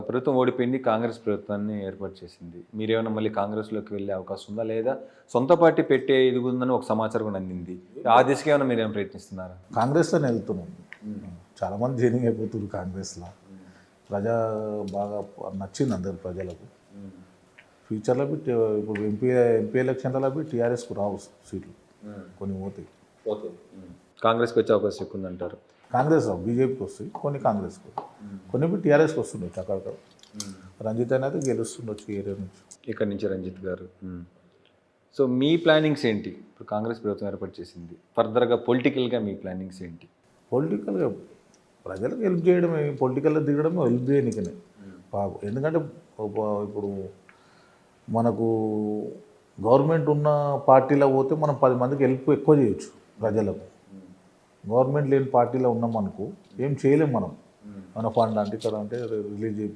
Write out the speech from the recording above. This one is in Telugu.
ప్రభుత్వం ఓడిపోయింది, కాంగ్రెస్ ప్రభుత్వాన్ని ఏర్పాటు చేసింది. మీరేమైనా మళ్ళీ కాంగ్రెస్‌లోకి వెళ్ళే అవకాశం ఉందా? లేదా సొంత పార్టీ పెట్టే ఇది ఉందని ఒక సమాచారం కూడా అందింది. ఆ దిశగా ఏమైనా మీరేమైనా ప్రయత్నిస్తున్నారా? కాంగ్రెస్‌లోనే వెళ్తున్నాం. చాలామంది జాయినింగ్ అయిపోతున్నారు కాంగ్రెస్లో. ప్రజా బాగా నచ్చింది అందరు ప్రజలకు. ఫ్యూచర్లో ఇప్పుడు ఎంపీ ఎలక్షన్లలో టీఆర్ఎస్కు రావు సీట్లు, కొన్ని పోతాయి. కాంగ్రెస్కి వచ్చే అవకాశం ఎక్కువ ఉందంటారు. కాంగ్రెస్ రావు, బీజేపీకి వస్తాయి, కొన్ని కాంగ్రెస్కి, కొన్ని టీఆర్ఎస్కి వస్తుండొచ్చు. అక్కడక్కడ రంజిత్ అనేది గెలుస్తుండొచ్చు ఏరియా నుంచి. ఇక్కడ నుంచి రంజిత్ గారు. సో మీ ప్లానింగ్స్ ఏంటి? ఇప్పుడు కాంగ్రెస్ ప్రభుత్వం ఏర్పాటు చేసింది, ఫర్దర్గా పొలిటికల్గా మీ ప్లానింగ్స్ ఏంటి? పొలిటికల్గా ప్రజలకు హెల్ప్ చేయడమే, పొలిటికల్లో దిగడమే హెల్ప్ చేయనికనే బాగు. ఎందుకంటే ఇప్పుడు మనకు గవర్నమెంట్ ఉన్న పార్టీలో పోతే మనం 10 మందికి హెల్ప్ ఎక్కువ చేయొచ్చు ప్రజలకు. గవర్నమెంట్ లేని పార్టీలో ఉన్నాం అనుకో ఏం చేయలేం మనం. మన ఫండ్ అంటే ఇక్కడ అంటే రిలీజ్ చేయి